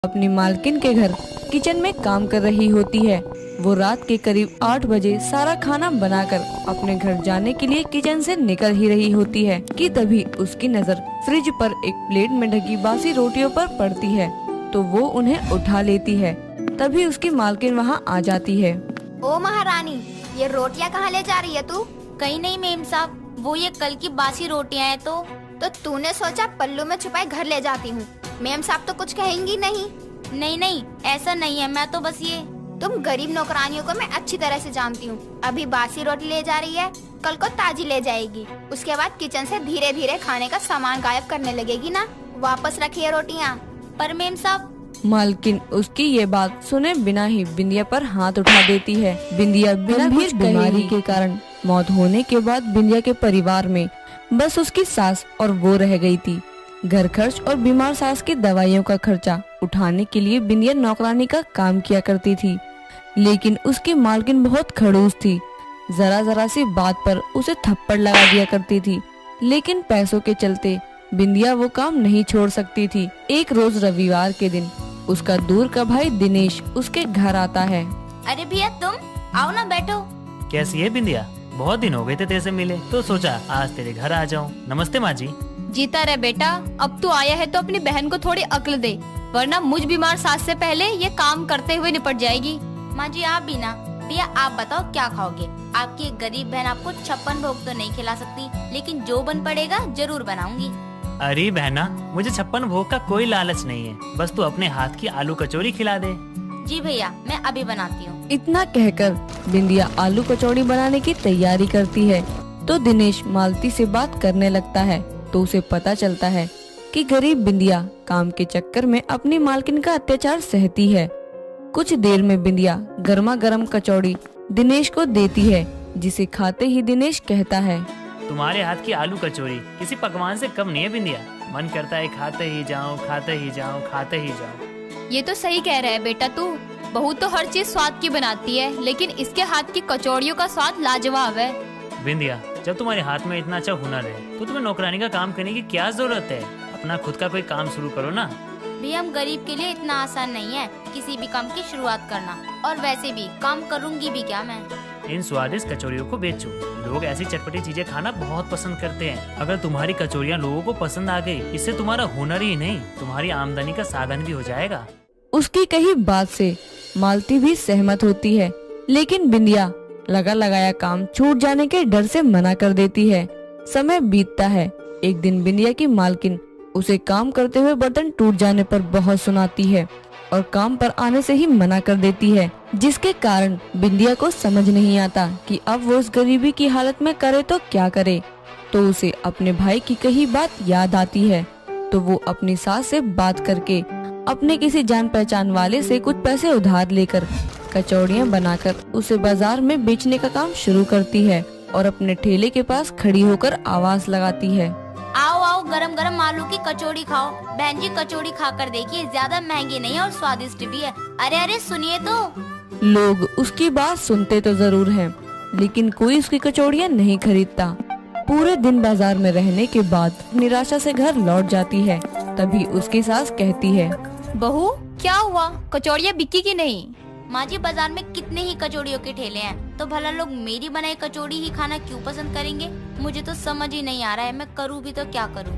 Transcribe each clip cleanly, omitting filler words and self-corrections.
अपनी मालकिन के घर किचन में काम कर रही होती है। वो रात के करीब 8 बजे सारा खाना बनाकर अपने घर जाने के लिए किचन से निकल ही रही होती है कि तभी उसकी नजर फ्रिज पर एक प्लेट में ढकी बासी रोटियों पर पड़ती है, तो वो उन्हें उठा लेती है। तभी उसकी मालकिन वहाँ आ जाती है। ओ महारानी, ये रोटियां कहाँ ले जा रही है तू? कहीं नहीं मेम साहब, वो ये कल की बासी रोटियां हैं। तो तूने सोचा पल्लू में छुपाए घर ले जाती हूँ? मेम साहब तो कुछ कहेंगी नहीं? नहीं, ऐसा नहीं है। मैं तो बस ये तुम गरीब नौकरानियों को मैं अच्छी तरह से जानती हूँ। अभी बासी रोटी ले जा रही है, कल को ताजी ले जाएगी। उसके बाद किचन से धीरे धीरे खाने का सामान गायब करने लगेगी ना। वापस रखिए रोटियाँ। पर मेम साहब। मालकिन उसकी ये बात सुने बिना ही बिंदिया पर हाथ उठा देती है। बिंदिया गंभीर बीमारी के कारण मौत होने के बाद बिंदिया के परिवार में बस उसकी सास और वो रह गई थी। घर खर्च और बीमार सास की दवाइयों का खर्चा उठाने के लिए बिंदिया नौकरानी का काम किया करती थी, लेकिन उसकी मालकिन बहुत खड़ूस थी। जरा सी बात पर उसे थप्पड़ लगा दिया करती थी, लेकिन पैसों के चलते बिंदिया वो काम नहीं छोड़ सकती थी। एक रोज रविवार के दिन उसका दूर का भाई दिनेश उसके घर आता है। अरे भैया, तुम आओ ना, बैठो। कैसी है बिंदिया? बहुत दिन हो गए थे तेरे से मिले, तो सोचा आज तेरे घर आ जाऊं। नमस्ते माँ जी। जीता रहे बेटा। अब तू आया है तो अपनी बहन को थोड़ी अक्ल दे, वरना मुझ बीमार सास से पहले ये काम करते हुए निपट जाएगी। माँ जी आप भी ना। भैया आप बताओ क्या खाओगे? आपकी एक गरीब बहन आपको 56 भोग तो नहीं खिला सकती, लेकिन जो बन पड़ेगा जरूर बनाऊंगी। अरे बहना, मुझे 56 भोग का कोई लालच नहीं है, बस तू अपने हाथ की आलू कचौरी खिला दे। जी भैया, मैं अभी बनाती हूँ। इतना कहकर बिंदिया आलू कचौड़ी बनाने की तैयारी करती है, तो दिनेश मालती से बात करने लगता है। तो उसे पता चलता है कि गरीब बिंदिया काम के चक्कर में अपनी मालकिन का अत्याचार सहती है। कुछ देर में बिंदिया गर्मा गर्म कचौड़ी दिनेश को देती है, जिसे खाते ही दिनेश कहता है, तुम्हारे हाथ की आलू कचौरी किसी पकवान से कम नहीं है बिंदिया। मन करता है खाते ही जाऊं, खाते ही जाऊं, खाते ही जाऊं। ये तो सही कह रहा है बेटा तू। बहू तो हर चीज स्वाद की बनाती है, लेकिन इसके हाथ की कचौड़ियों का स्वाद लाजवाब है। बिंदिया, जब तुम्हारे हाथ में इतना अच्छा हुनर है तो तुम्हें नौकरानी का काम करने की क्या जरूरत है? अपना खुद का कोई काम शुरू करो ना। भैया, हम गरीब के लिए इतना आसान नहीं है किसी भी काम की शुरुआत करना, और वैसे भी काम करूंगी भी क्या मैं? इन स्वादिष्ट कचौरियों को बेचो। लोग ऐसी चटपटी चीजें खाना बहुत पसंद करते हैं। अगर तुम्हारी कचौरियाँ लोगों को पसंद आ गई, इससे तुम्हारा हुनर ही नहीं, तुम्हारी आमदनी का साधन भी हो जाएगा। उसकी कही बात से मालती भी सहमत होती है, लेकिन बिंदिया लगा लगाया काम छूट जाने के डर से मना कर देती है। समय बीतता है। एक दिन बिंदिया की मालकिन उसे काम करते हुए बर्तन टूट जाने पर बहुत सुनाती है और काम पर आने से ही मना कर देती है, जिसके कारण बिंदिया को समझ नहीं आता कि अब वो उस गरीबी की हालत में करे तो क्या करे। तो उसे अपने भाई की कही बात याद आती है, तो वो अपनी सास से बात करके अपने किसी जान पहचान वाले से कुछ पैसे उधार लेकर कचौड़ियाँ बनाकर उसे बाजार में बेचने का काम शुरू करती है और अपने ठेले के पास खड़ी होकर आवाज लगाती है, आओ आओ, गरम गरम आलू की कचौड़ी खाओ। बहन जी कचौड़ी खाकर देखिए, ज्यादा महंगी नहीं है और स्वादिष्ट भी है। अरे सुनिए तो। लोग उसकी बात सुनते तो जरूर हैं, लेकिन कोई उसकी कचौड़ियाँ नहीं खरीदता। पूरे दिन बाजार में रहने के बाद निराशा से घर लौट जाती है। तभी उसकी सास कहती है, बहू क्या हुआ, कचौड़ियाँ बिकी की नहीं? माँ जी, बाजार में कितने ही कचौड़ियों के ठेले हैं, तो भला लोग मेरी बनाई कचौड़ी ही खाना क्यों पसंद करेंगे? मुझे तो समझ ही नहीं आ रहा है, मैं करूँ भी तो क्या करूँ?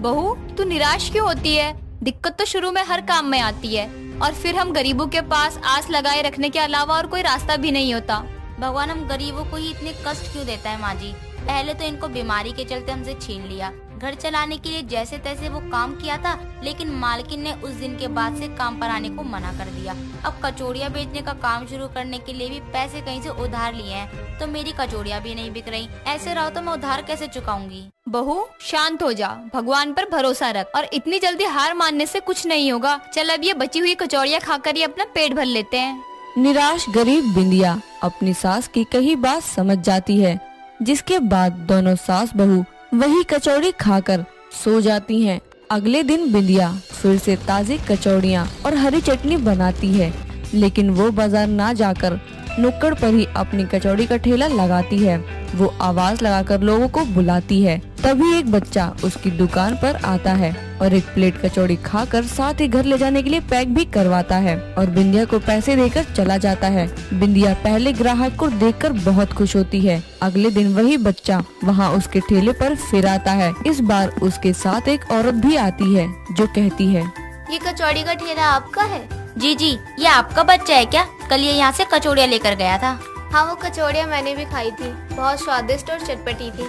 बहू तू निराश क्यों होती है? दिक्कत तो शुरू में हर काम में आती है, और फिर हम गरीबों के पास आस लगाए रखने के अलावा और कोई रास्ता भी नहीं होता। भगवान हम गरीबों को ही इतने कष्ट क्यों देता है? माँ जी, पहले तो इनको बीमारी के चलते हमसे छीन लिया। घर चलाने के लिए जैसे तैसे वो काम किया था, लेकिन मालकिन ने उस दिन के बाद से काम पर आने को मना कर दिया। अब कचौड़ियाँ बेचने का काम शुरू करने के लिए भी पैसे कहीं से उधार लिए हैं, तो मेरी कचौड़ियाँ भी नहीं बिक रही। ऐसे रहो तो मैं उधार कैसे चुकाऊंगी? बहू शांत हो जा, भगवान पर भरोसा रख, और इतनी जल्दी हार मानने से कुछ नहीं होगा। चल अब ये बची हुई कचौड़ियाँ खाकर ही अपना पेट भर लेते हैं। निराश गरीब बिंदिया अपनी सास की कही बात समझ जाती है, जिसके बाद दोनों सास बहू वही कचौड़ी खाकर सो जाती हैं। अगले दिन बिंदिया फिर से ताज़ी कचौड़ियाँ और हरी चटनी बनाती है, लेकिन वो बाजार ना जाकर नुक्कड़ पर ही अपनी कचौड़ी का ठेला लगाती है। वो आवाज लगाकर लोगों को बुलाती है। तभी एक बच्चा उसकी दुकान पर आता है और एक प्लेट कचौड़ी खाकर साथ ही घर ले जाने के लिए पैक भी करवाता है और बिंदिया को पैसे देकर चला जाता है। बिंदिया पहले ग्राहक को देखकर बहुत खुश होती है। अगले दिन वही बच्चा वहाँ उसके ठेले पर फिर आता है। इस बार उसके साथ एक औरत भी आती है जो कहती है, ये कचौड़ी का ठेला आपका है? जी जी, ये आपका बच्चा है क्या? कल ये यहाँ से कचौड़ियाँ लेकर गया था। हाँ, वो कचौड़ियाँ मैंने भी खाई थी, बहुत स्वादिष्ट और चटपटी थी।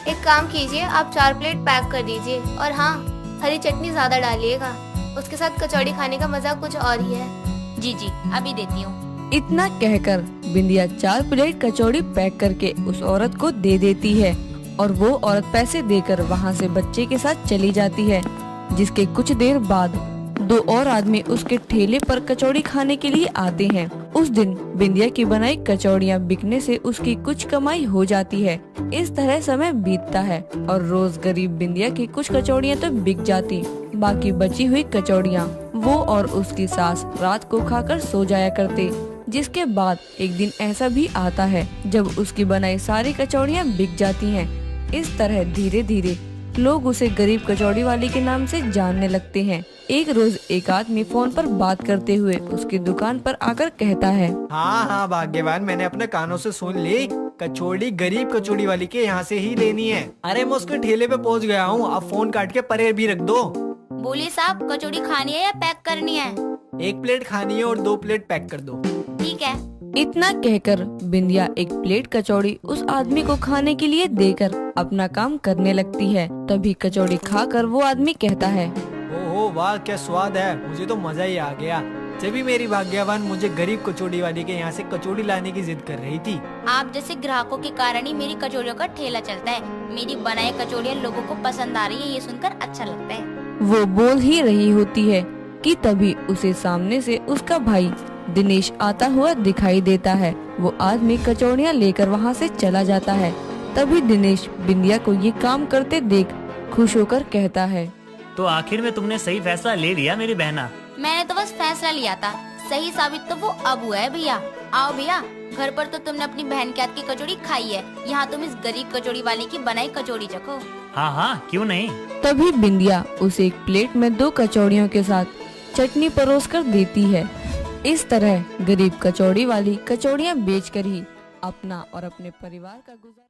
एक काम कीजिए, आप 4 प्लेट पैक कर दीजिए और हाँ, हरी चटनी ज्यादा डालिएगा, उसके साथ कचौड़ी खाने का मजा कुछ और ही है। जी जी, अभी देती हूँ। इतना कहकर बिंदिया 4 प्लेट कचौड़ी पैक करके उस औरत को दे देती है और वो औरत पैसे देकर वहाँ से बच्चे के साथ चली जाती है। जिसके कुछ देर बाद 2 और आदमी उसके ठेले पर कचौड़ी खाने के लिए आते हैं। उस दिन बिंदिया की बनाई कचौड़ियाँ बिकने से उसकी कुछ कमाई हो जाती है। इस तरह समय बीतता है और रोज गरीब बिंदिया की कुछ कचौड़ियाँ तो बिक जाती, बाकी बची हुई कचौड़ियाँ वो और उसकी सास रात को खाकर सो जाया करते। जिसके बाद एक दिन ऐसा भी आता है जब उसकी बनाई सारी कचौड़ियाँ बिक जाती हैं। इस तरह धीरे धीरे लोग उसे गरीब कचौड़ी वाली के नाम से जानने लगते हैं। एक रोज एक आदमी फोन पर बात करते हुए उसकी दुकान पर आकर कहता है, हाँ हाँ भाग्यवान, मैंने अपने कानों से सुन ली, कचौड़ी गरीब कचौड़ी वाली के यहाँ से ही लेनी है। अरे मैं उसके ठेले पे पहुँच गया हूँ, अब फोन काट के परे भी रख दो। बोलिए साहब, कचौड़ी खानी है या पैक करनी है? 1 प्लेट खानी है और 2 प्लेट पैक कर दो। ठीक है। इतना कहकर बिंदिया 1 प्लेट कचौड़ी उस आदमी को खाने के लिए देकर अपना काम करने लगती है। तभी कचौड़ी खाकर वो आदमी कहता है, ओहो वाह, क्या स्वाद है, मुझे तो मजा ही आ गया। जब भी मेरी भाग्यवान मुझे गरीब कचौड़ी वाली के यहाँ से कचौड़ी लाने की जिद कर रही थी। आप जैसे ग्राहकों के कारण ही मेरी कचौड़ियों का ठेला चलता है। मेरी बनाई कचौड़ियाँ लोगों को पसंद आ रही है, ये सुनकर अच्छा लगता है। वो बोल ही रही होती है कि तभी उसे सामने से उसका भाई दिनेश आता हुआ दिखाई देता है। वो आदमी कचौड़ियाँ लेकर वहाँ से चला जाता है। तभी दिनेश बिंदिया को ये काम करते देख खुश होकर कहता है, तो आखिर में तुमने सही फैसला ले लिया मेरी बहना। मैंने तो बस फैसला लिया था, सही साबित तो वो अब हुआ है भैया। आओ भैया, घर पर तो तुमने अपनी बहन के हाथ की कचौड़ी खाई है, यहाँ तुम इस गरीब कचौड़ी वाले की बनाई कचौड़ी चखो। हाँ हाँ, क्यों नहीं। तभी बिंदिया उसे एक प्लेट में 2 कचौड़ियों के साथ चटनी परोसकर देती है। इस तरह गरीब कचौड़ी वाली कचौड़ियाँ बेचकर ही अपना और अपने परिवार का गुजारा